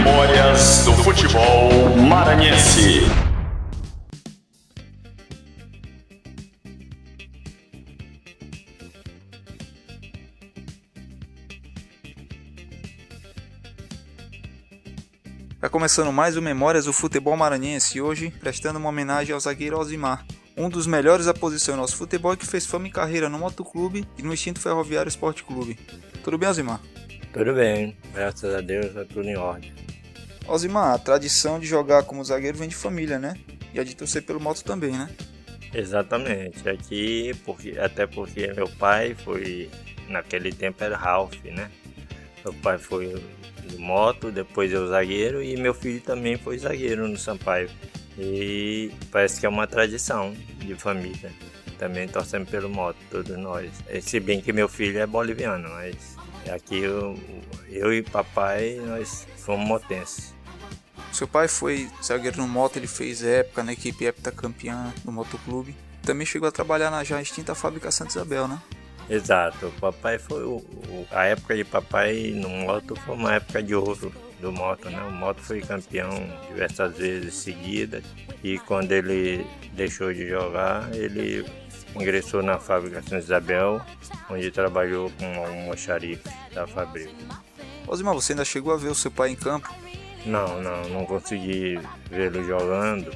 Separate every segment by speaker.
Speaker 1: Memórias do futebol maranhense.
Speaker 2: Está começando mais o Memórias do Futebol Maranhense e hoje prestando uma homenagem ao zagueiro Alzimar, um dos melhores da posição em nosso futebol e que fez fama e carreira no Motoclube e no extinto Ferroviário Esporte Clube. Tudo bem, Alzimar?
Speaker 3: Tudo bem, graças a Deus está tudo em ordem.
Speaker 2: Alzimar, a tradição de jogar como zagueiro vem de família, né? E a de torcer pelo Moto também, né?
Speaker 3: Exatamente, aqui até porque meu pai foi, naquele tempo era Ralph, né? Meu pai foi do Moto, depois eu zagueiro e meu filho também foi zagueiro no Sampaio. E parece que é uma tradição de família, também torcemos pelo Moto, todos nós. Se bem que meu filho é boliviano, mas aqui eu e papai, nós fomos motenses.
Speaker 2: Seu pai foi zagueiro no Moto, ele fez época na equipe heptacampeã do Motoclube. Também chegou a trabalhar na já extinta fábrica Santa Isabel, né?
Speaker 3: Exato, o papai foi a época de papai no Moto foi uma época de ouro do Moto, né? O Moto foi campeão diversas vezes seguidas e quando ele deixou de jogar, ele ingressou na fábrica Santa Isabel, onde trabalhou com o almoxarife da Fabril.
Speaker 2: Alzimar, você ainda chegou a ver o seu pai em campo?
Speaker 3: Não consegui vê-lo jogando.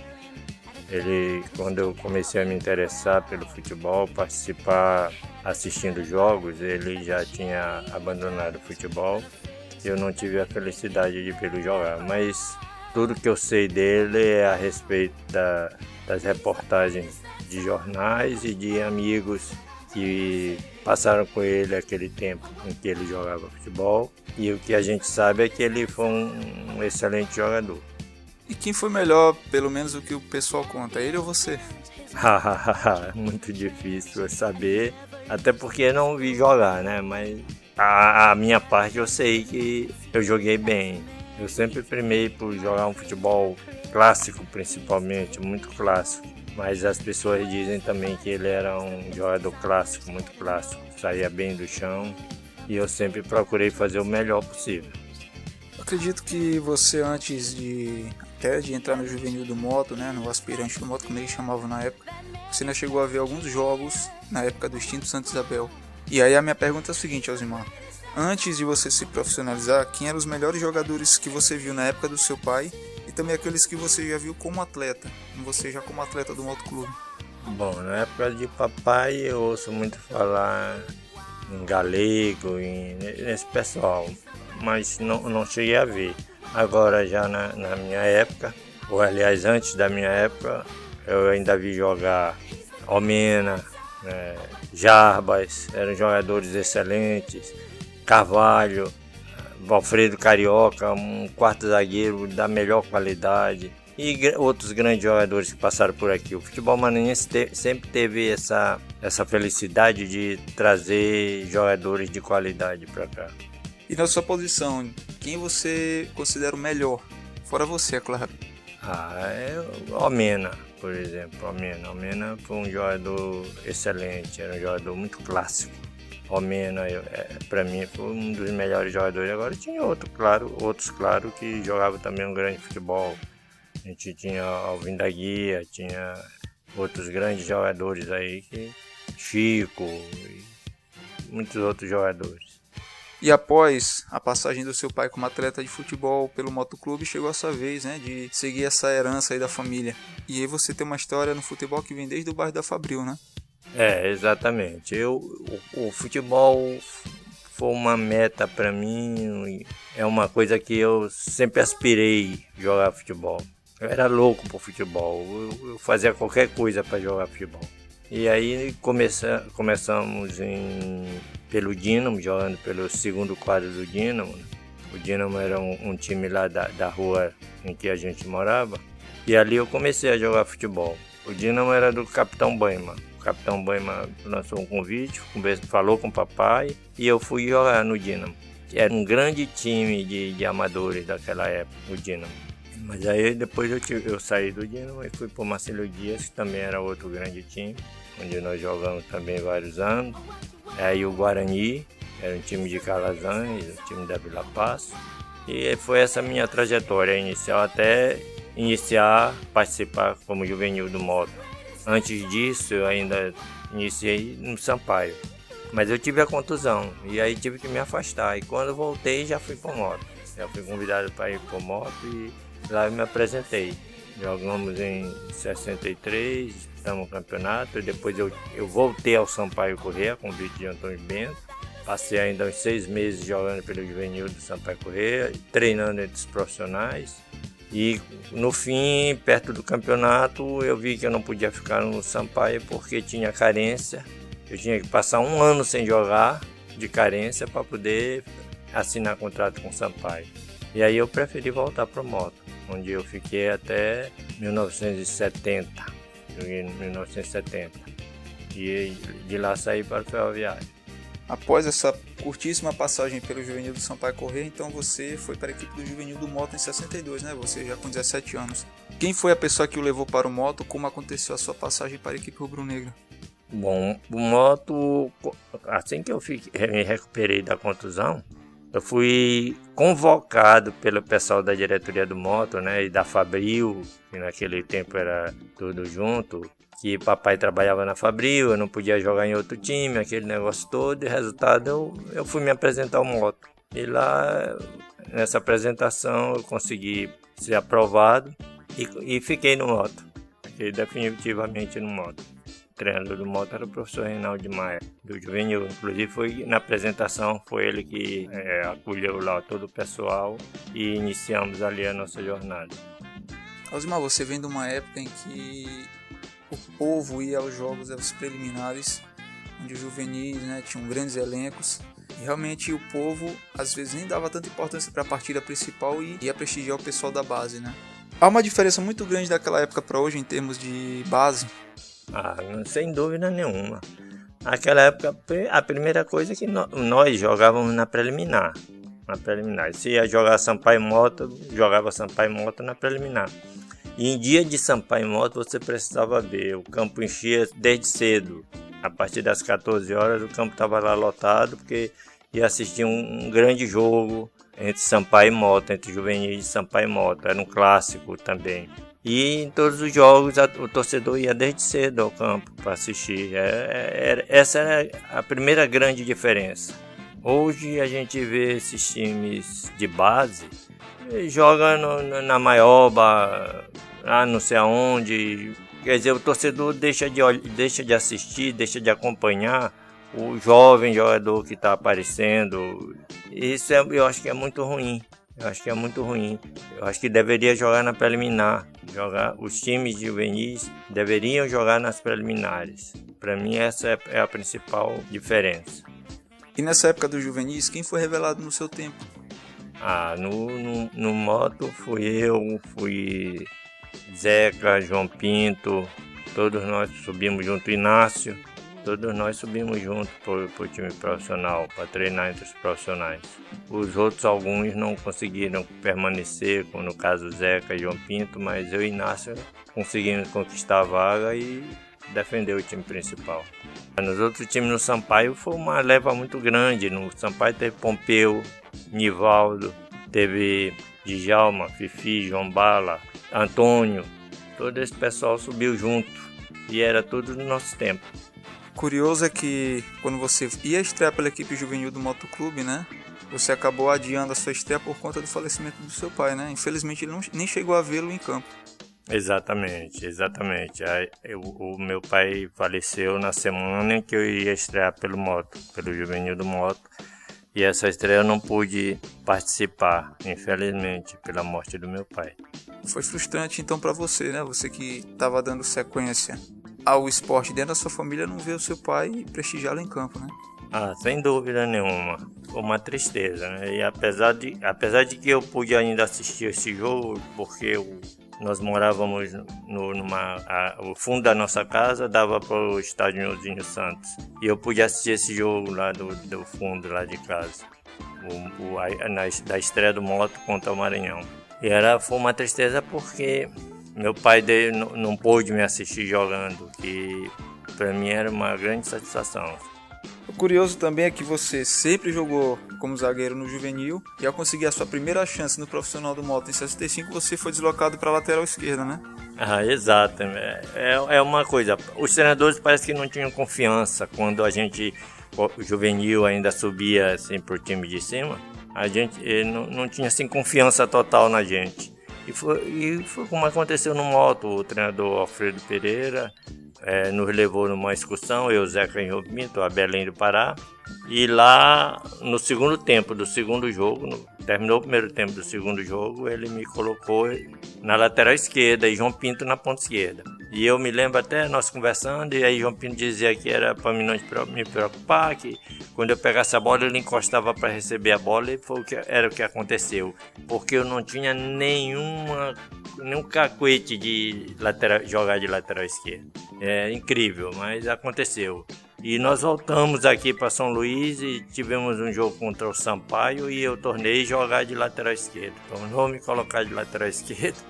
Speaker 3: Quando eu comecei a me interessar pelo futebol, participar assistindo jogos, ele já tinha abandonado o futebol. Eu não tive a felicidade de vê-lo jogar, mas tudo que eu sei dele é a respeito das reportagens de jornais e de amigos que passaram com ele aquele tempo em que ele jogava futebol. E o que a gente sabe é que ele foi um excelente jogador.
Speaker 2: E quem foi melhor, pelo menos o que o pessoal conta, ele ou você?
Speaker 3: Muito difícil saber, até porque eu não vi jogar, né? Mas a minha parte eu sei que eu joguei bem. Eu sempre primei por jogar um futebol clássico, principalmente, muito clássico. Mas as pessoas dizem também que ele era um jogador clássico, muito clássico. Saía bem do chão e eu sempre procurei fazer o melhor possível.
Speaker 2: Acredito que você, antes de entrar no juvenil do Moto, né, no aspirante do Moto, como eles chamavam na época, você ainda chegou a ver alguns jogos na época do extinto Santa Isabel. E aí a minha pergunta é a seguinte, Alzimar. Antes de você se profissionalizar, quem eram os melhores jogadores que você viu na época do seu pai e também aqueles que você já viu como atleta, você já como atleta do Motoclube?
Speaker 3: Bom, na época de papai eu ouço muito falar em Galego, nesse pessoal, mas não cheguei a ver. Agora já na minha época, ou aliás antes da minha época, eu ainda vi jogar Omena, Jarbas, eram jogadores excelentes, Carvalho, Valfredo Carioca, um quarto zagueiro da melhor qualidade e outros grandes jogadores que passaram por aqui. O futebol maranhense sempre teve essa felicidade de trazer jogadores de qualidade para cá.
Speaker 2: E na sua posição, quem você considera o melhor? Fora você, é claro.
Speaker 3: Omena, por exemplo. Omena foi um jogador excelente, era um jogador muito clássico. Omena, para mim, foi um dos melhores jogadores. Agora tinha outros, claro, que jogavam também um grande futebol. A gente tinha Alvin da Guia, tinha outros grandes jogadores aí, Chico e muitos outros jogadores.
Speaker 2: E após a passagem do seu pai como atleta de futebol pelo Motoclube, chegou a sua vez, né, de seguir essa herança aí da família. E aí você tem uma história no futebol que vem desde o bairro da Fabril, né?
Speaker 3: Exatamente. O futebol foi uma meta para mim, é uma coisa que eu sempre aspirei jogar futebol. Eu era louco por futebol, eu fazia qualquer coisa para jogar futebol. E aí começamos pelo Dínamo, jogando pelo segundo quadro do Dínamo. O Dínamo era um time lá da rua em que a gente morava. E ali eu comecei a jogar futebol. O Dínamo era do Capitão Baima. O Capitão Baima lançou um convite, falou com o papai e eu fui jogar no Dínamo. Era um grande time de amadores daquela época, o Dínamo. Mas aí depois eu saí do Dínamo e fui para o Marcelo Dias, que também era outro grande time, onde nós jogamos também vários anos. Aí o Guarani, era um time de Calazans, um time da Vila Passo. E foi essa minha trajetória inicial até participar como juvenil do moto. Antes disso, eu ainda iniciei no Sampaio. Mas eu tive a contusão e aí tive que me afastar. E quando eu voltei, já fui para moto. Já fui convidado para ir para moto e lá eu me apresentei. Jogamos em 63, disputamos o campeonato. E depois eu voltei ao Sampaio Corrêa, convite de Antônio Bento. Passei ainda uns 6 meses jogando pelo juvenil do Sampaio Corrêa, treinando entre os profissionais. E no fim, perto do campeonato, eu vi que eu não podia ficar no Sampaio porque tinha carência. Eu tinha que passar 1 ano sem jogar de carência para poder assinar contrato com o Sampaio. E aí eu preferi voltar para o moto, onde eu fiquei até 1970. Joguei em 1970. E de lá saí para o Ferroviário.
Speaker 2: Após essa curtíssima passagem pelo juvenil do Sampaio Corrêa, então você foi para a equipe do juvenil do moto em 62, né? Você já com 17 anos. Quem foi a pessoa que o levou para o moto? Como aconteceu a sua passagem para a equipe rubro-negra?
Speaker 3: Bom, o moto, assim que eu me recuperei da contusão, eu fui convocado pelo pessoal da diretoria do moto, né? E da Fabril, que naquele tempo era tudo junto. Que papai trabalhava na Fabril, eu não podia jogar em outro time, aquele negócio todo, e resultado eu fui me apresentar ao moto. E lá, nessa apresentação, eu consegui ser aprovado e fiquei no moto. Fiquei definitivamente no moto. O treinador do moto era o professor Reinaldo Maia, do juvenil. Inclusive, na apresentação, foi ele que acolheu lá todo o pessoal e iniciamos ali a nossa jornada.
Speaker 2: Osmar, você vem de uma época em que o povo ia aos jogos, aos preliminares, onde os juvenis, né, tinham grandes elencos, e realmente o povo às vezes nem dava tanta importância para a partida principal e ia prestigiar o pessoal da base, né? Há uma diferença muito grande daquela época para hoje em termos de base?
Speaker 3: Sem dúvida nenhuma. Naquela época, a primeira coisa é que nós jogávamos na preliminar. Se ia jogar Sampaio Moto, jogava Sampaio Moto na preliminar. E em dia de Sampaio Moto você precisava ver, o campo enchia desde cedo. A partir das 14 horas o campo estava lá lotado, porque ia assistir um grande jogo entre Sampaio e Moto, entre juvenis de Sampaio e Moto. Era um clássico também. E em todos os jogos o torcedor ia desde cedo ao campo para assistir. Essa era a primeira grande diferença. Hoje a gente vê esses times de base, joga na Maioba, lá não sei aonde. Quer dizer, o torcedor deixa de assistir, deixa de acompanhar o jovem jogador que está aparecendo. Isso eu acho que é muito ruim. Eu acho que deveria jogar na preliminar. Os times juvenis deveriam jogar nas preliminares. Para mim essa é a principal diferença.
Speaker 2: E nessa época dos juvenis, quem foi revelado no seu tempo?
Speaker 3: No moto fui Zeca, João Pinto, todos nós subimos junto, Inácio, todos nós subimos junto para o time profissional, para treinar entre os profissionais. Os outros, alguns não conseguiram permanecer, como no caso Zeca e João Pinto, mas eu e Inácio conseguimos conquistar a vaga e defender o time principal. Nos outros times no Sampaio foi uma leva muito grande. No Sampaio teve Pompeu, Nivaldo, teve Djalma, Fifi, João Bala, Antônio. Todo esse pessoal subiu junto e era tudo no nosso tempo.
Speaker 2: Curioso é que quando você ia estrear pela equipe juvenil do Motoclube, né? Você acabou adiando a sua estreia por conta do falecimento do seu pai, né? Infelizmente ele nem chegou a vê-lo em campo.
Speaker 3: Exatamente. O meu pai faleceu na semana em que eu ia estrear pelo juvenil do moto. E essa estreia eu não pude participar, infelizmente, pela morte do meu pai.
Speaker 2: Foi frustrante então para você, né? Você que estava dando sequência ao esporte dentro da sua família, não ver o seu pai prestigiá-lo em campo, né?
Speaker 3: Sem dúvida nenhuma. Foi uma tristeza, né? E apesar de que eu pude ainda assistir esse jogo, porque nós morávamos o fundo da nossa casa dava para o estádio Nilzinho Santos. E eu pude assistir esse jogo lá do fundo lá de casa. Da estreia do moto contra o Maranhão. E foi uma tristeza porque meu pai não pôde me assistir jogando, que para mim era uma grande satisfação.
Speaker 2: O curioso também é que você sempre jogou como zagueiro no juvenil e ao conseguir a sua primeira chance no profissional do moto em 65, você foi deslocado para a lateral esquerda, né?
Speaker 3: Ah, exato. É uma coisa. Os treinadores parece que não tinham confiança quando a gente, o juvenil, ainda subia assim pro time de cima. A gente não tinha assim confiança total na gente. E foi como aconteceu no moto. O treinador Alfredo Pereira nos levou numa excursão, eu, Zeca e Pinto, a Belém do Pará. E lá, no segundo tempo do segundo jogo, terminou o primeiro tempo do segundo jogo, ele me colocou na lateral esquerda e João Pinto na ponta esquerda. E eu me lembro até nós conversando, e aí João Pinto dizia que era para mim não me preocupar, que quando eu pegasse a bola ele encostava para receber a bola, e era o que aconteceu. Porque eu não tinha nenhum cacuete de jogar de lateral esquerda. É incrível, mas aconteceu. E nós voltamos aqui para São Luís e tivemos um jogo contra o Sampaio e eu tornei jogar de lateral esquerdo. Tornou me colocar de lateral esquerdo.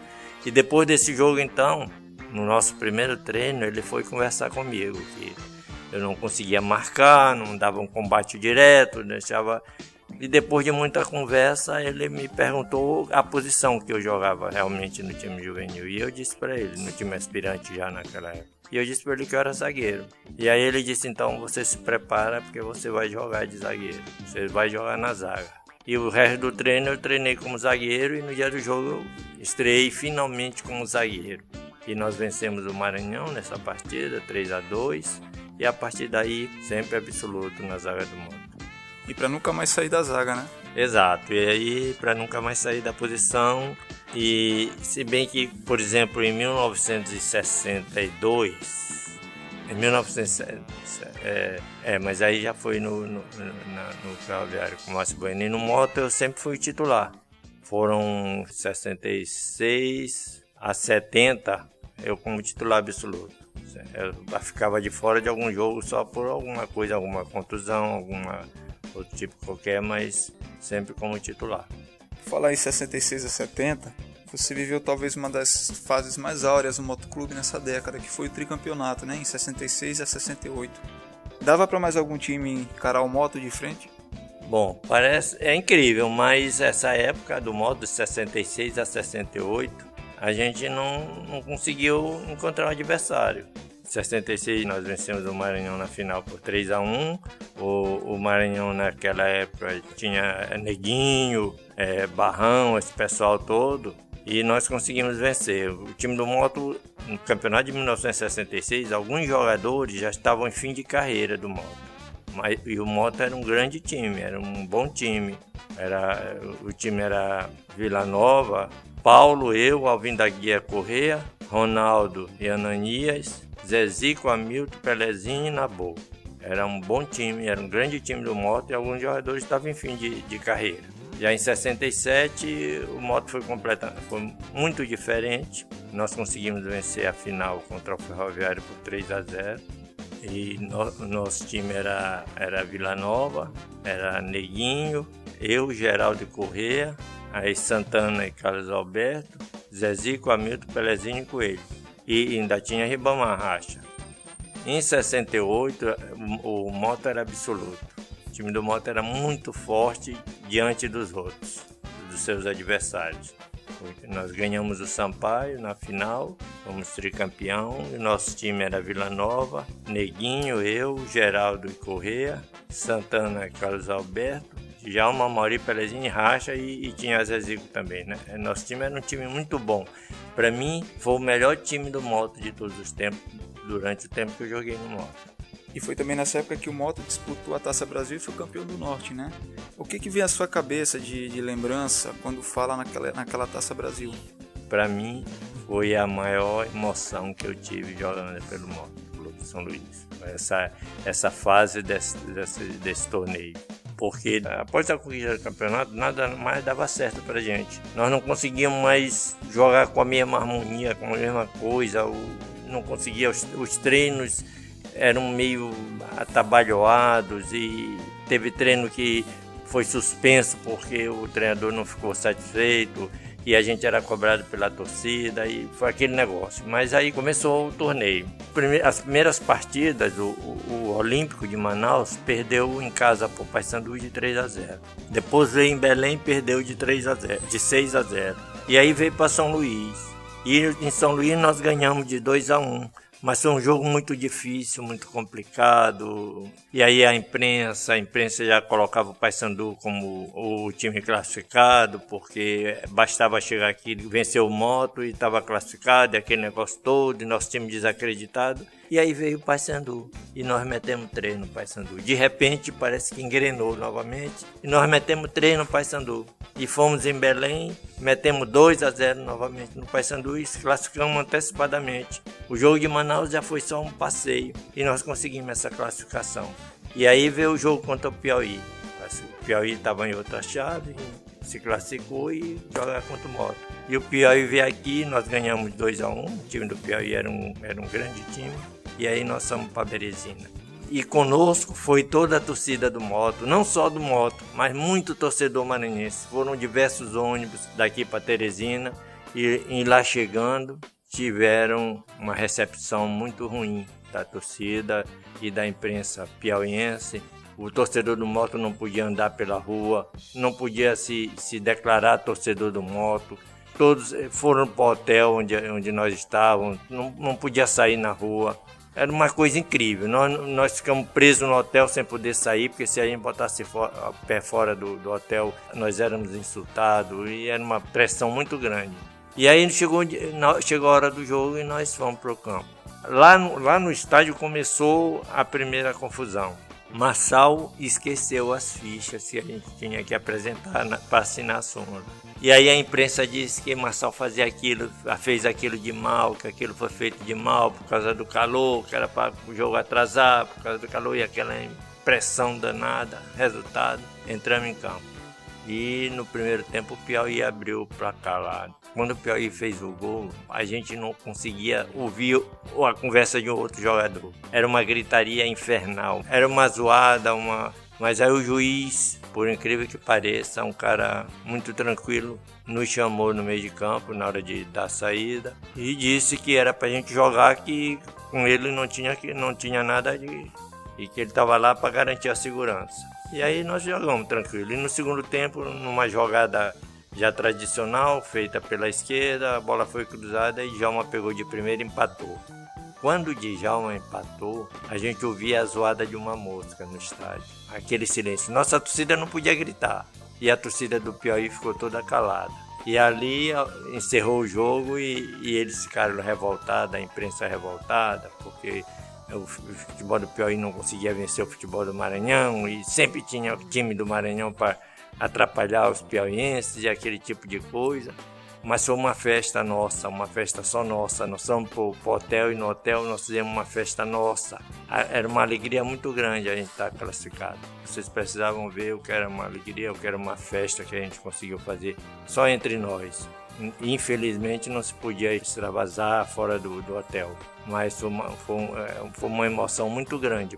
Speaker 3: E depois desse jogo, então, no nosso primeiro treino, ele foi conversar comigo, que eu não conseguia marcar, não dava um combate direto, deixava... E depois de muita conversa, ele me perguntou a posição que eu jogava realmente no time juvenil. E eu disse para ele, no time aspirante já naquela época. E eu disse para ele que eu era zagueiro. E aí ele disse, então você se prepara porque você vai jogar de zagueiro. Você vai jogar na zaga. E o resto do treino eu treinei como zagueiro e no dia do jogo eu estreiei finalmente como zagueiro. E nós vencemos o Maranhão nessa partida, 3-2. E a partir daí, sempre absoluto na zaga do mundo.
Speaker 2: E para nunca mais sair da zaga, né?
Speaker 3: Exato, e aí para nunca mais sair da posição. E se bem que, por exemplo, em 1962, mas aí já foi no Ferroviário com o Márcio Bueno. E no moto eu sempre fui titular. Foram 66 a 70 eu como titular absoluto. Eu ficava de fora de algum jogo só por alguma coisa, alguma contusão, outro tipo qualquer, mas sempre como titular.
Speaker 2: Falar em 66 a 70, você viveu talvez uma das fases mais áureas do motoclube nessa década, que foi o tricampeonato, né, em 66 a 68. Dava para mais algum time encarar o moto de frente?
Speaker 3: Bom, é incrível, mas essa época do moto de 66 a 68, a gente não conseguiu encontrar um adversário. Em 66 nós vencemos o Maranhão na final por 3-1. O Maranhão naquela época tinha Neguinho, Barrão, esse pessoal todo. E nós conseguimos vencer. O time do moto, no campeonato de 1966, alguns jogadores já estavam em fim de carreira do moto. E o moto era um grande time, era um bom time. O time era Vila Nova, Paulo, eu, Alvin da Guia Corrêa, Ronaldo e Ananias, Zezico, Hamilton, Pelezinho e Nabô. Era um bom time, era um grande time do moto e alguns jogadores estavam em fim de carreira. Já em 67 o moto foi muito diferente. Nós conseguimos vencer a final contra o Ferroviário por 3-0. E nosso time era Vila Nova, era Neguinho, eu, Geraldo e Corrêa, aí Santana e Carlos Alberto, Zezico, Hamilton, Pelezinho e Coelho. E ainda tinha Ribamar Racha. Em 68 o moto era absoluto. O time do moto era muito forte diante dos outros, dos seus adversários. Nós ganhamos o Sampaio na final, fomos tricampeão, e nosso time era Vila Nova, Neguinho, eu, Geraldo e Corrêa, Santana e Carlos Alberto, Djalma, Mauri, Pelezinho e Racha e tinha Zezico também, né? Nosso time era um time muito bom. Para mim, foi o melhor time do moto de todos os tempos, durante o tempo que eu joguei no moto.
Speaker 2: E foi também nessa época que o moto disputou a Taça Brasil e foi campeão do Norte, né? O que vem à sua cabeça de lembrança quando fala naquela Taça Brasil?
Speaker 3: Para mim, foi a maior emoção que eu tive jogando pelo moto, pelo São Luís. Essa fase desse torneio. Porque após a conquista do campeonato, nada mais dava certo pra gente. Nós não conseguíamos mais jogar com a mesma harmonia, com a mesma coisa. Não conseguia, os treinos eram meio atabalhoados e teve treino que foi suspenso porque o treinador não ficou satisfeito. e a gente era cobrado pela torcida e foi aquele negócio. Mas aí começou o torneio. As primeiras partidas, o Olímpico de Manaus perdeu em casa para o Paysandu de 3-0. Depois veio em Belém e perdeu de 6-0. E aí veio para São Luís. E em São Luís nós ganhamos de 2-1. Mas foi um jogo muito difícil, muito complicado. E aí a imprensa já colocava o Paysandu como o time classificado, porque bastava chegar aqui, vencer o Moto e estava classificado, e aquele negócio todo, e nosso time desacreditado. E aí veio o Paysandu, e nós metemos 3 no Paysandu. De repente, parece que engrenou novamente, e nós metemos 3 no Paysandu. E fomos em Belém, metemos 2-0 novamente no Paysandu e se classificamos antecipadamente. O jogo de Manaus já foi só um passeio, e nós conseguimos essa classificação. E aí veio o jogo contra o Piauí. O Piauí estava em outra chave, se classificou e joga contra o Moto. E o Piauí veio aqui, nós ganhamos 2-1, o time do Piauí era um grande time. E aí nós fomos para Teresina. E conosco foi toda a torcida do Moto, não só do Moto, mas muito torcedor maranhense. Foram diversos ônibus daqui para Teresina e lá chegando tiveram uma recepção muito ruim da torcida e da imprensa piauiense. O torcedor do Moto não podia andar pela rua, não podia se declarar torcedor do Moto. Todos foram para o hotel onde nós estávamos, não podia sair na rua. Era uma coisa incrível. Nós ficamos presos no hotel sem poder sair, porque se a gente botasse o pé fora do hotel, nós éramos insultados e era uma pressão muito grande. E aí chegou a hora do jogo e nós fomos para o campo. Lá no estádio começou a primeira confusão. Marçal esqueceu as fichas que a gente tinha que apresentar para assinar a súmula. E aí a imprensa disse que Marçal fez aquilo de mal, que aquilo foi feito de mal por causa do calor, que era para o jogo atrasar, por causa do calor e aquela pressão danada. Resultado, entramos em campo. E no primeiro tempo o Piauí abriu o placar lá. Quando o Piauí fez o gol, a gente não conseguia ouvir a conversa de um outro jogador. Era uma gritaria infernal, era uma zoada, mas aí o juiz, por incrível que pareça, um cara muito tranquilo, nos chamou no meio de campo na hora de dar a saída e disse que era pra gente jogar, que com ele não tinha nada e que ele estava lá para garantir a segurança. E aí nós jogamos tranquilo. E no segundo tempo, numa jogada já tradicional, feita pela esquerda, a bola foi cruzada e Djalma pegou de primeira e empatou. Quando o Djalma empatou, a gente ouvia a zoada de uma mosca no estádio. Aquele silêncio. Nossa torcida não podia gritar. E a torcida do Piauí ficou toda calada. E ali encerrou o jogo e eles ficaram revoltados, a imprensa revoltada, porque o futebol do Piauí não conseguia vencer o futebol do Maranhão e sempre tinha o time do Maranhão para atrapalhar os piauienses e aquele tipo de coisa. Mas foi uma festa nossa, uma festa só nossa. Nós fomos para o hotel e no hotel nós fizemos uma festa nossa. Era uma alegria muito grande a gente estar classificado. Vocês precisavam ver o que era uma alegria, o que era uma festa que a gente conseguiu fazer só entre nós. Infelizmente não se podia extravasar fora do hotel, mas foi uma emoção muito grande.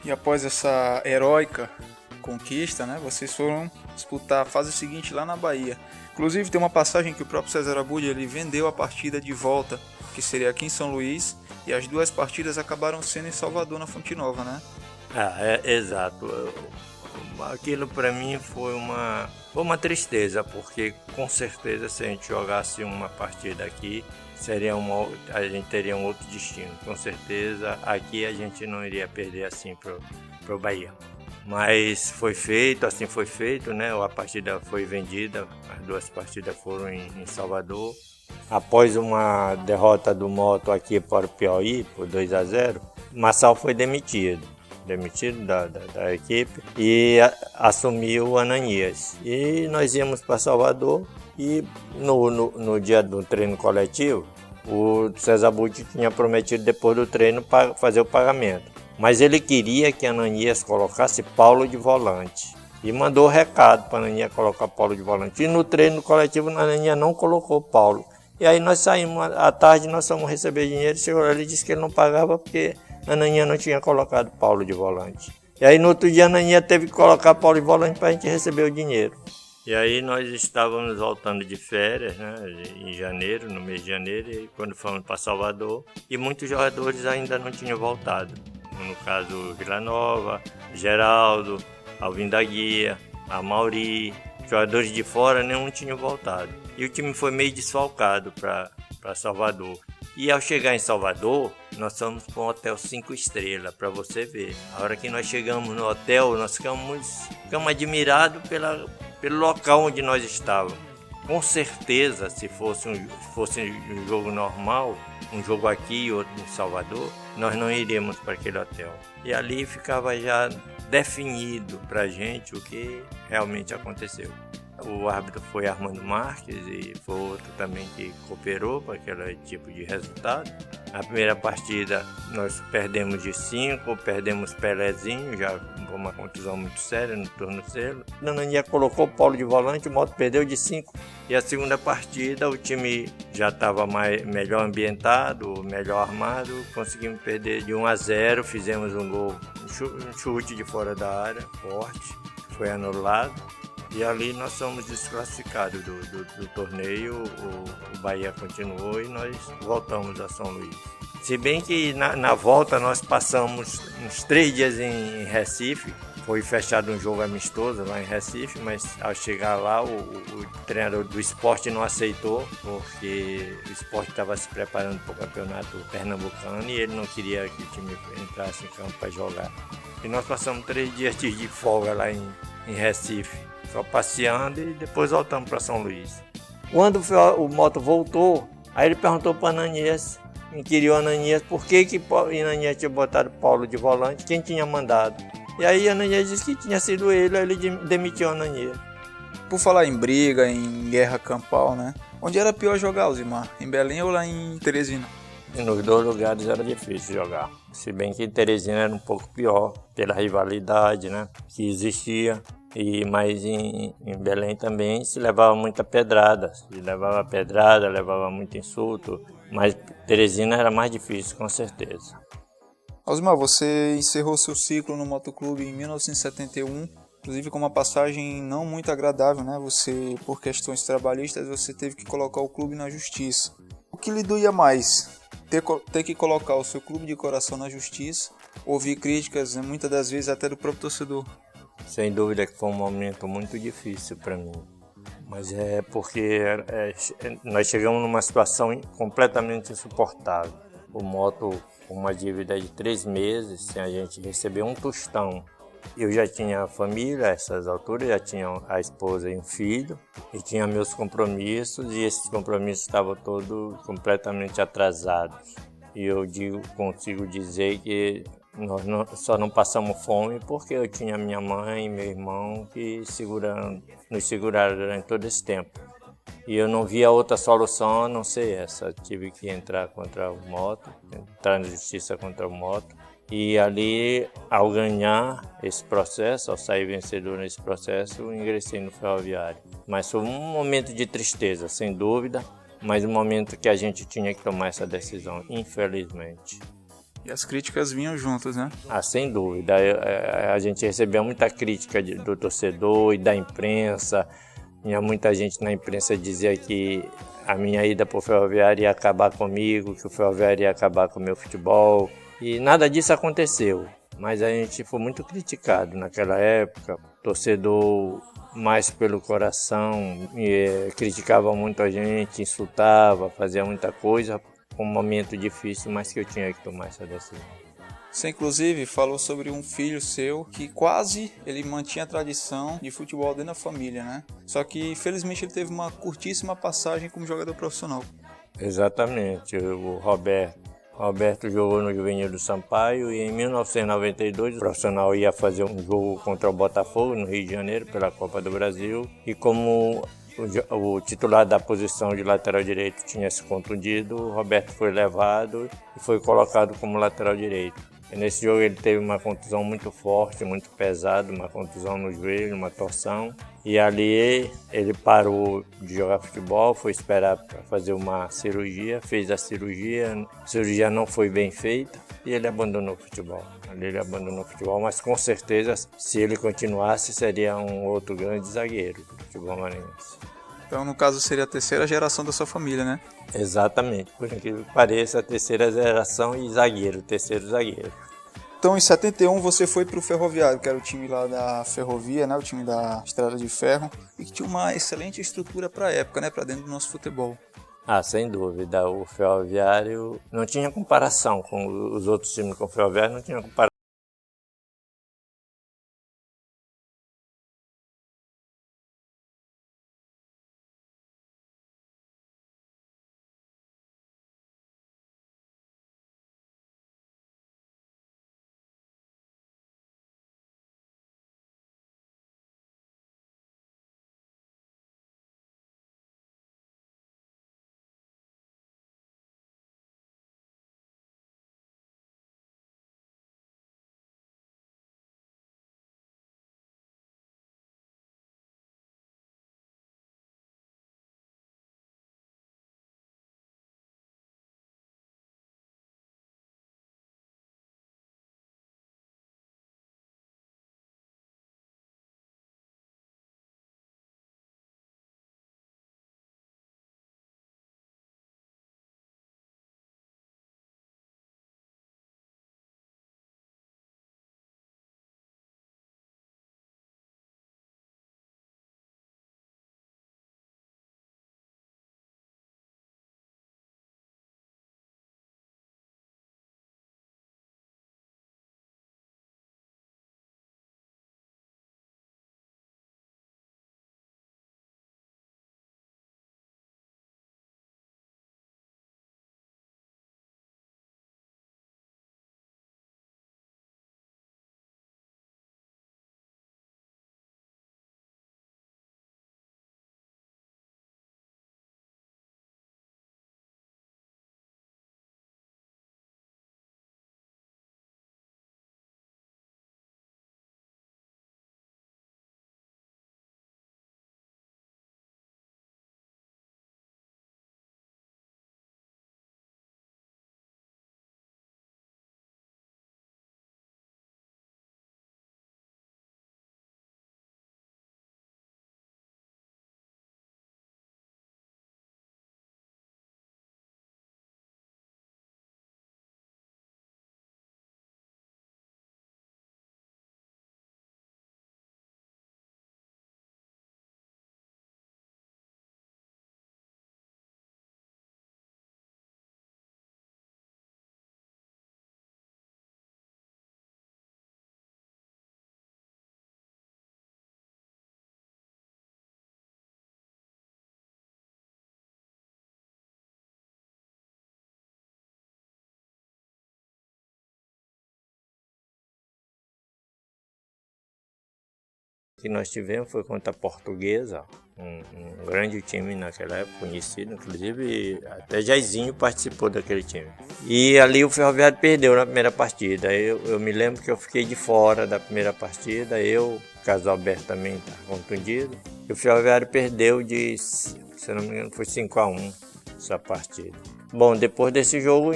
Speaker 2: E após essa heróica conquista, né, vocês foram disputar a fase seguinte lá na Bahia. Inclusive tem uma passagem que o próprio César Abud ele vendeu a partida de volta, que seria aqui em São Luís, e as duas partidas acabaram sendo em Salvador, na Fonte Nova, né?
Speaker 3: Exato. Aquilo para mim foi uma tristeza, porque com certeza se a gente jogasse uma partida aqui, a gente teria um outro destino. Com certeza aqui a gente não iria perder assim pro Bahia. Mas assim foi feito, né? A partida foi vendida, as duas partidas foram em Salvador. Após uma derrota do Moto aqui para o Piauí, por 2-0, Marçal foi demitido da equipe e assumiu o Ananias. E nós íamos para Salvador e no dia do treino coletivo, o César Butch tinha prometido depois do treino para fazer o pagamento. Mas ele queria que Ananias colocasse Paulo de volante. E mandou recado para Ananias colocar Paulo de volante. E no treino coletivo, Ananias não colocou Paulo. E aí nós saímos, à tarde nós fomos receber dinheiro. Chegou lá, ele disse que ele não pagava porque Ananias não tinha colocado Paulo de volante. E aí no outro dia, Ananias teve que colocar Paulo de volante para a gente receber o dinheiro. E aí nós estávamos voltando de férias, né, em janeiro, no mês de janeiro, e quando fomos para Salvador, e muitos jogadores ainda não tinham voltado. No caso, Vila Nova, Geraldo, Alvin da Guia, Amauri, jogadores de fora nenhum tinham voltado. E o time foi meio desfalcado para Salvador. E ao chegar em Salvador, nós fomos para um hotel 5 estrelas, para você ver. A hora que nós chegamos no hotel, nós ficamos admirados pelo local onde nós estávamos. Com certeza, se fosse um jogo normal, um jogo aqui e outro em Salvador, nós não iríamos para aquele hotel. E ali ficava já definido para a gente o que realmente aconteceu. O árbitro foi Armando Marques e foi outro também que cooperou para aquele tipo de resultado. Na primeira partida nós perdemos de 5, perdemos Pelezinho, já com uma contusão muito séria no tornozelo. Ananinha colocou o Paulo de volante, o Moto perdeu de 5. E a segunda partida o time já estava melhor ambientado, melhor armado, conseguimos perder de 1-0, fizemos um gol, um chute de fora da área, forte, foi anulado. E ali nós somos desclassificados do torneio, o Bahia continuou e nós voltamos a São Luís. Se bem que na volta nós passamos uns 3 dias em Recife, foi fechado um jogo amistoso lá em Recife, mas ao chegar lá o treinador do Sport não aceitou, porque o Sport estava se preparando para o campeonato pernambucano e ele não queria que o time entrasse em campo para jogar. E nós passamos 3 dias de folga lá em Recife, só passeando e depois voltamos para São Luís. Quando o Moto voltou, aí ele perguntou para Ananias, inquiriu Ananias por que Ananias tinha botado Paulo de volante, quem tinha mandado. E aí Ananias disse que tinha sido ele, aí ele demitiu Ananias.
Speaker 2: Por falar em briga, em guerra campal, né? Onde era pior jogar, Alzimar? Em Belém ou lá em Teresina?
Speaker 3: E nos 2 lugares era difícil jogar. Se bem que em Teresina era um pouco pior, pela rivalidade, né, que existia. Mas em Belém também se levava muita pedrada. Levava muito insulto. Mas Teresina era mais difícil, com certeza.
Speaker 2: Alzimar, você encerrou seu ciclo no motoclube em 1971, inclusive com uma passagem não muito agradável, né? Você, por questões trabalhistas, você teve que colocar o clube na justiça. O que lhe doía mais? Ter que colocar o seu clube de coração na justiça, ouvir críticas, muitas das vezes até do próprio torcedor?
Speaker 3: Sem dúvida que foi um momento muito difícil para mim. Mas é porque nós chegamos numa situação completamente insuportável. O Moto com uma dívida de 3 meses, sem a gente receber um tostão. Eu já tinha família a essas alturas, já tinha a esposa e um filho, e tinha meus compromissos, e esses compromissos estavam todos completamente atrasados. E eu consigo dizer que nós só não passamos fome porque eu tinha minha mãe e meu irmão que nos seguraram durante todo esse tempo. E eu não via outra solução a não ser essa. Tive que entrar contra o Moto, entrar na justiça contra o Moto. E ali, ao ganhar esse processo, ao sair vencedor nesse processo, eu ingressei no Ferroviário. Mas foi um momento de tristeza, sem dúvida, mas um momento que a gente tinha que tomar essa decisão, infelizmente.
Speaker 2: E as críticas vinham juntas, né?
Speaker 3: Sem dúvida. A gente recebia muita crítica do torcedor e da imprensa. Tinha muita gente na imprensa que dizia que a minha ida para o Ferroviário ia acabar comigo, que o Ferroviário ia acabar com o meu futebol. E nada disso aconteceu. Mas a gente foi muito criticado naquela época. O torcedor, mais pelo coração, criticava muito a gente, insultava, fazia muita coisa. Um momento difícil, mas que eu tinha que tomar essa decisão.
Speaker 2: Você inclusive falou sobre um filho seu que quase ele mantinha a tradição de futebol dentro da família, né? Só que infelizmente ele teve uma curtíssima passagem como jogador profissional.
Speaker 3: Exatamente, o Roberto jogou no Juvenil do Sampaio e em 1992 o profissional ia fazer um jogo contra o Botafogo no Rio de Janeiro pela Copa do Brasil e como o titular da posição de lateral direito tinha se contundido, o Roberto foi levado e foi colocado como lateral direito. E nesse jogo ele teve uma contusão muito forte, muito pesada, uma contusão no joelho, uma torção. E ali ele parou de jogar futebol, foi esperar para fazer uma cirurgia, fez a cirurgia não foi bem feita e ele abandonou o futebol. Ali ele abandonou o futebol, mas com certeza se ele continuasse seria um outro grande zagueiro do futebol maranhense.
Speaker 2: Então, no caso, seria a terceira geração da sua família, né?
Speaker 3: Exatamente, por incrível que pareça, a terceira geração e zagueiro, terceiro zagueiro.
Speaker 2: Então, em 71, você foi para o Ferroviário, que era o time lá da Ferrovia, né? O time da Estrada de Ferro, e que tinha uma excelente estrutura para a época, né? Para dentro do nosso futebol.
Speaker 3: Ah, sem dúvida, o Ferroviário não tinha comparação com os outros times, com o Ferroviário não tinha comparação. Que nós tivemos foi contra a Portuguesa, um grande time naquela época, conhecido, inclusive até Jairzinho participou daquele time. E ali o Ferroviário perdeu na primeira partida. Eu me lembro que eu fiquei de fora da primeira partida, o Carlos Alberto também está contundido. E o Ferroviário perdeu se não me engano, foi 5-1 essa partida. Bom, depois desse jogo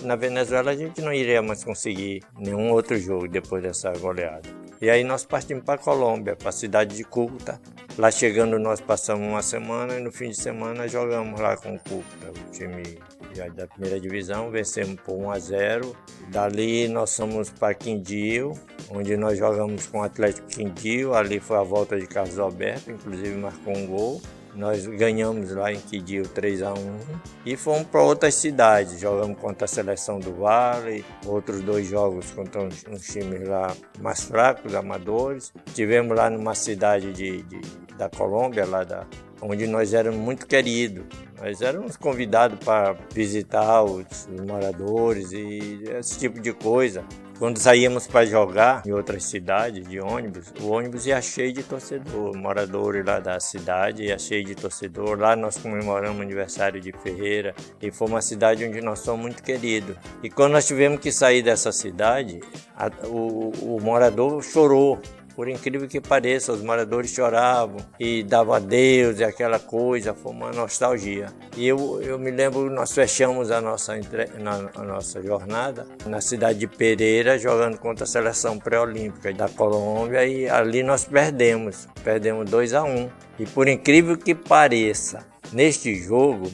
Speaker 3: na Venezuela a gente não iria mais conseguir nenhum outro jogo depois dessa goleada. E aí nós partimos para a Colômbia, para a cidade de Cúcuta. Lá chegando nós passamos uma semana e no fim de semana jogamos lá com o Cúcuta, o time da primeira divisão, vencemos por 1-0. Dali nós fomos para Quindio, onde nós jogamos com o Atlético Quindio, ali foi a volta de Carlos Alberto, inclusive marcou um gol. Nós ganhamos lá em Quindio 3-1 e fomos para outras cidades. Jogamos contra a Seleção do Vale, outros 2 jogos contra uns times lá mais fracos, amadores. Tivemos lá numa cidade da Colômbia, onde nós éramos muito queridos. Nós éramos convidados para visitar os moradores e esse tipo de coisa. Quando saíamos para jogar em outras cidades de ônibus, o ônibus ia cheio de torcedor, moradores lá da cidade ia cheio de torcedor. Lá nós comemoramos o aniversário de Ferreira e foi uma cidade onde nós somos muito queridos. E quando nós tivemos que sair dessa cidade, o morador chorou. Por incrível que pareça, os moradores choravam e davam adeus e aquela coisa, foi uma nostalgia. E eu me lembro, nós fechamos a nossa jornada na cidade de Pereira, jogando contra a seleção pré-olímpica da Colômbia, e ali nós perdemos 2-1. E por incrível que pareça, neste jogo,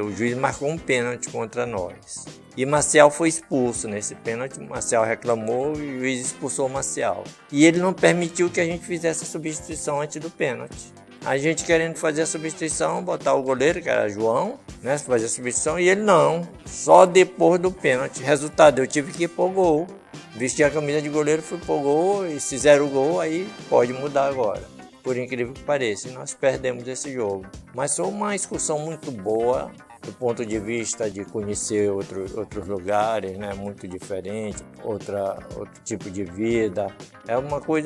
Speaker 3: o juiz marcou um pênalti contra nós. E Marcial foi expulso nesse pênalti. Marcial reclamou e o juiz expulsou o Marcial. E ele não permitiu que a gente fizesse a substituição antes do pênalti. A gente querendo fazer a substituição, botar o goleiro, que era João, né, fazer a substituição, e ele não. Só depois do pênalti. Resultado, eu tive que ir pro gol. Vesti a camisa de goleiro, fui pro gol, e se fizeram o gol, aí pode mudar agora. Por incrível que pareça, nós perdemos esse jogo. Mas foi uma excursão muito boa, do ponto de vista de conhecer outros lugares, né, muito diferente, outro tipo de vida.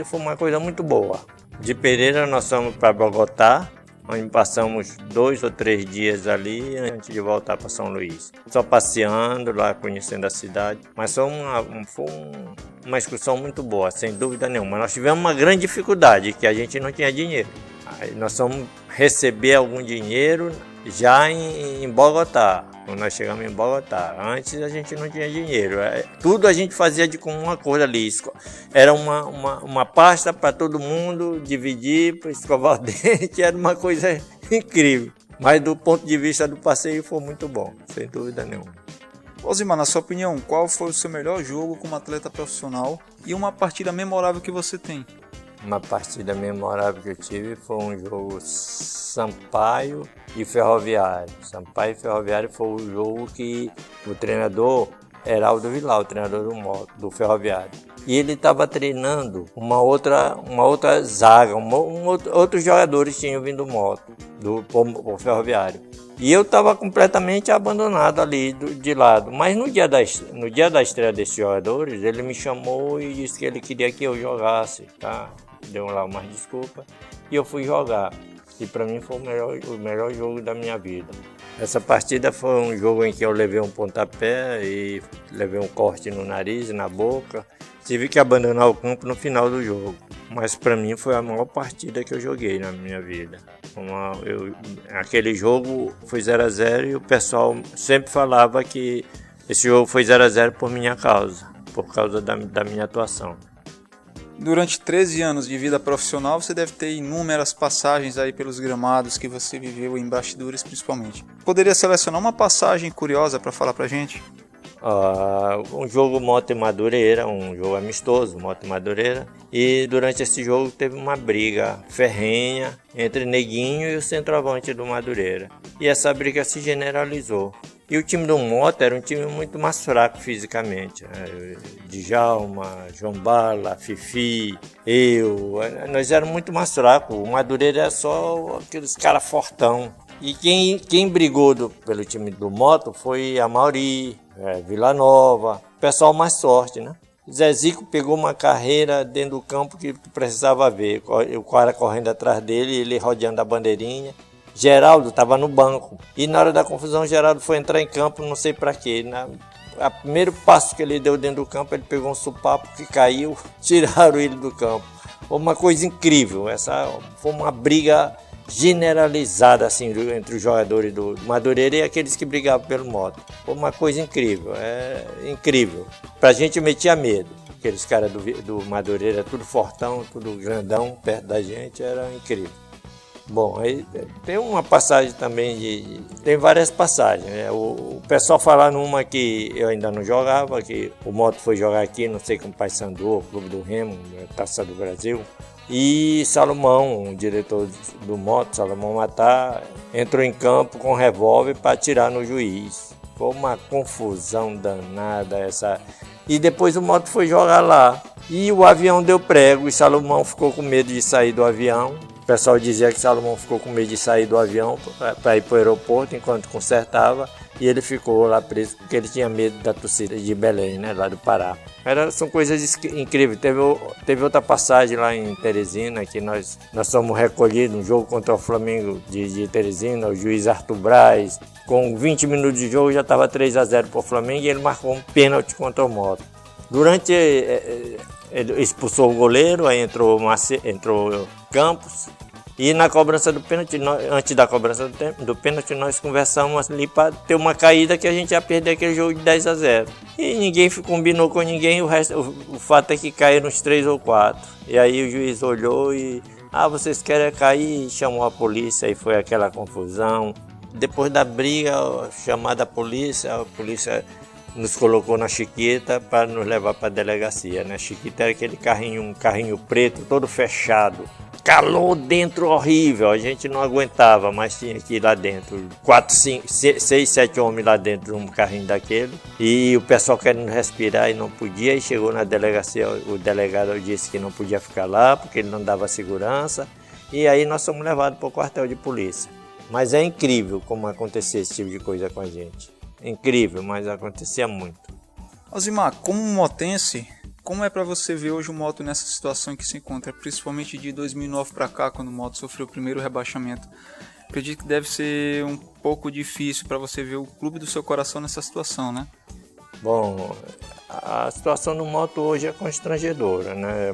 Speaker 3: Foi uma coisa muito boa. De Pereira nós fomos para Bogotá, onde passamos 2 ou 3 dias ali antes de voltar para São Luís. Só passeando lá, conhecendo a cidade. Mas foi uma excursão muito boa, sem dúvida nenhuma. Nós tivemos uma grande dificuldade, que a gente não tinha dinheiro. Aí nós fomos receber algum dinheiro já em Bogotá, quando nós chegamos em Bogotá. Antes a gente não tinha dinheiro, tudo a gente fazia de comum acordo ali. Era uma pasta para todo mundo dividir, para escovar o dente, era uma coisa incrível. Mas do ponto de vista do passeio foi muito bom, sem dúvida nenhuma.
Speaker 2: Osimar, na sua opinião, qual foi o seu melhor jogo como atleta profissional e uma partida memorável que você tem?
Speaker 3: Uma partida memorável que eu tive foi um jogo Sampaio e Ferroviário. Sampaio e Ferroviário foi o jogo que o treinador Heraldo Vilar, o treinador do Ferroviário. E ele estava treinando uma outra zaga, outros jogadores tinham vindo do Ferroviário. E eu estava completamente abandonado ali de lado. Mas no dia da estreia desses jogadores, ele me chamou e disse que ele queria que eu jogasse, tá? Deu lá uma desculpa e eu fui jogar. E para mim foi o melhor jogo da minha vida. Essa partida foi um jogo em que eu levei um pontapé e levei um corte no nariz e na boca. Tive que abandonar o campo no final do jogo. Mas para mim foi a maior partida que eu joguei na minha vida. Aquele jogo foi 0-0 e o pessoal sempre falava que esse jogo foi 0-0 por minha causa, por causa da minha atuação.
Speaker 2: Durante 13 anos de vida profissional, você deve ter inúmeras passagens aí pelos gramados que você viveu em bastidores principalmente. Poderia selecionar uma passagem curiosa para falar pra gente?
Speaker 3: Um jogo Moto e Madureira, um jogo amistoso, Moto e Madureira. E durante esse jogo teve uma briga ferrenha entre Neguinho e o centroavante do Madureira. E essa briga se generalizou. E o time do Moto era um time muito mais fraco fisicamente. Djalma, João Bala, Fifi, nós éramos muito mais fracos. O Madureira era só aqueles caras fortão. E quem brigou pelo time do Moto foi a Mauri, Vila Nova, pessoal mais sorte, né? Zezico pegou uma carreira dentro do campo que precisava ver. O cara correndo atrás dele, ele rodeando a bandeirinha. Geraldo estava no banco e na hora da confusão Geraldo foi entrar em campo, não sei para quê. O primeiro passo que ele deu dentro do campo, ele pegou um supapo que caiu, tiraram ele do campo. Foi uma coisa incrível, essa foi uma briga generalizada assim entre os jogadores do Madureira e aqueles que brigavam pelo Moto. Foi uma coisa incrível, incrível. Pra gente metia medo. Aqueles caras do Madureira, tudo fortão, tudo grandão, perto da gente, era incrível. Bom, aí tem uma passagem também tem várias passagens, né? O pessoal fala numa que eu ainda não jogava, que o Moto foi jogar aqui, não sei, com o Paysandu, Clube do Remo, Taça do Brasil. E Salomão, o diretor do Moto, Salomão Matar, entrou em campo com revólver para atirar no juiz. Foi uma confusão danada essa. E depois o Moto foi jogar lá. E o avião deu prego e Salomão ficou com medo de sair do avião. O pessoal dizia que Salomão ficou com medo de sair do avião para ir para o aeroporto enquanto consertava, e ele ficou lá preso porque ele tinha medo da torcida de Belém, né, lá do Pará. São coisas incríveis. Teve outra passagem lá em Teresina, que nós fomos recolhidos no jogo contra o Flamengo de Teresina, o juiz Arthur Braz, com 20 minutos de jogo já estava 3-0 para o Flamengo, e ele marcou um pênalti contra o Moto. Durante ele expulsou o goleiro, aí entrou Campos, e na cobrança do pênalti, antes da cobrança do pênalti, nós conversamos ali para ter uma caída que a gente ia perder aquele jogo de 10-0. E ninguém combinou com ninguém, o fato é que caíram uns 3 ou 4. E aí o juiz olhou e, vocês querem cair? E chamou a polícia, aí foi aquela confusão. Depois da briga, chamada a polícia nos colocou na Chiquita para nos levar para a delegacia, né? Chiquita era aquele um carrinho preto, todo fechado. Calor dentro horrível, a gente não aguentava, mas tinha que ir lá dentro. 6, 7 homens lá dentro de um carrinho daquele. E o pessoal querendo respirar e não podia. E chegou na delegacia, o delegado disse que não podia ficar lá porque ele não dava segurança. E aí nós fomos levados para o quartel de polícia. Mas é incrível como acontecia esse tipo de coisa com a gente. Incrível, mas acontecia muito.
Speaker 2: Alzimar, como motense, como é para você ver hoje o Moto nessa situação em que se encontra, principalmente de 2009 para cá, quando o Moto sofreu o primeiro rebaixamento? Acredito que deve ser um pouco difícil para você ver o clube do seu coração nessa situação, né?
Speaker 3: Bom, a situação do Moto hoje é constrangedora, né?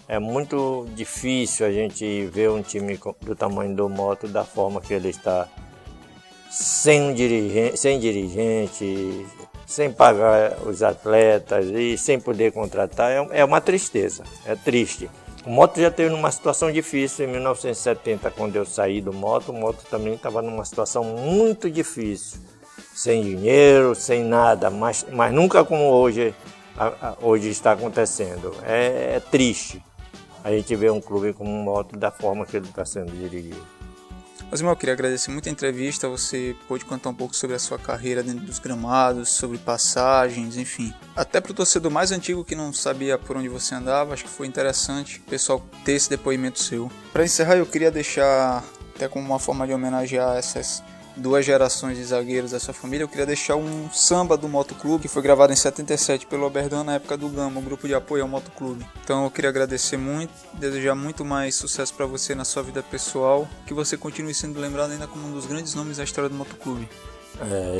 Speaker 3: É muito difícil a gente ver um time do tamanho do Moto da forma que ele está. Sem dirigente, sem pagar os atletas e sem poder contratar, é uma tristeza, é triste. O Moto já teve numa situação difícil em 1970, quando eu saí do Moto, o Moto também estava numa situação muito difícil, sem dinheiro, sem nada, mas nunca como hoje está acontecendo. É triste a gente ver um clube como o Moto da forma que ele está sendo dirigido.
Speaker 2: Alzimar, eu queria agradecer muito a entrevista, você pôde contar um pouco sobre a sua carreira dentro dos gramados, sobre passagens, enfim. Até para o torcedor mais antigo que não sabia por onde você andava, acho que foi interessante o pessoal ter esse depoimento seu. Para encerrar, eu queria deixar, até como uma forma de homenagear essas 2 gerações de zagueiros dessa família, eu queria deixar um samba do Motoclube, que foi gravado em 77 pelo Oberdan na época do Gama, um grupo de apoio ao Motoclube. Então eu queria agradecer muito, desejar muito mais sucesso para você na sua vida pessoal, que você continue sendo lembrado ainda como um dos grandes nomes da história do Motoclube.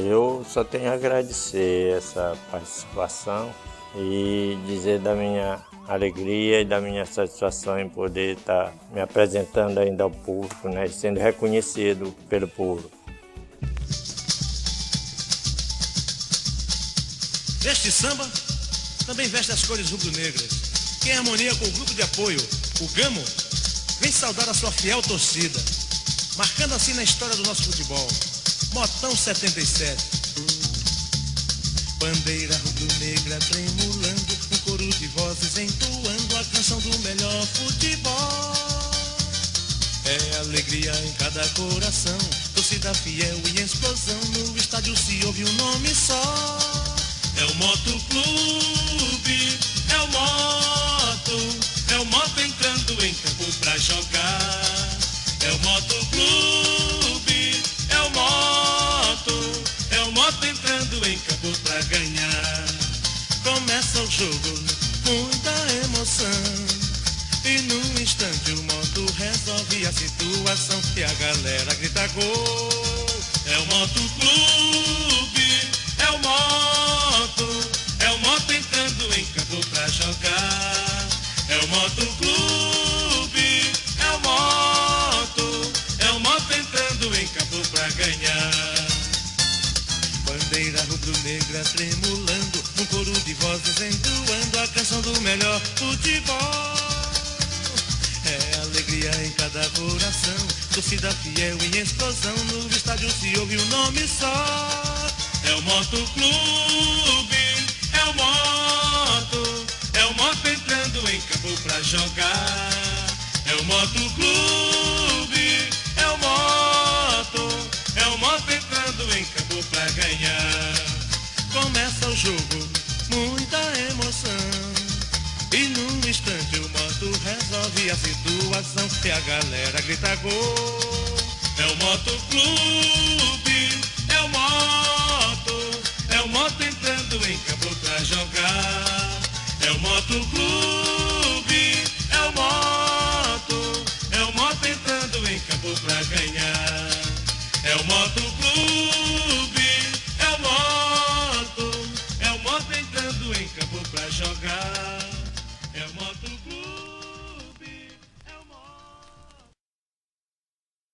Speaker 3: Eu só tenho a agradecer essa participação e dizer da minha alegria e da minha satisfação em poder estar me apresentando ainda ao público, né, sendo reconhecido pelo público.
Speaker 4: Este samba também veste as cores rubro-negras, que em harmonia com o grupo de apoio, o Gamo, vem saudar a sua fiel torcida, marcando assim na história do nosso futebol, Motão 77. Bandeira rubro-negra tremulando, um coro de vozes entoando a canção do melhor futebol. É alegria em cada coração, torcida fiel e explosão, no estádio se ouve um nome só. É o Motoclube, é o Moto entrando em campo pra jogar. É o Motoclube, é o Moto entrando em campo pra ganhar. Começa o jogo, muita emoção, e num instante o Moto resolve a situação e a galera grita gol. É o Motoclube, é o Moto entrando em campo pra jogar. É o Motoclube, é o Moto entrando em campo pra ganhar. Bandeira rubro-negra tremulando, um coro de vozes entoando a canção do melhor futebol. É alegria em cada coração, torcida fiel em explosão, no estádio se ouve um nome só. É o Motoclube, é o Moto entrando em campo pra jogar. É o Motoclube, é o Moto entrando em campo pra ganhar. Começa o jogo, muita emoção, e num instante o Moto Moto resolve a situação e a galera grita gol. É o Motoclube, é o Moto entrando em campo pra jogar. É o Motoclube, é o Moto entrando em campo pra ganhar. É o Motoclube, é o Moto entrando em campo pra jogar. É o Motoclube.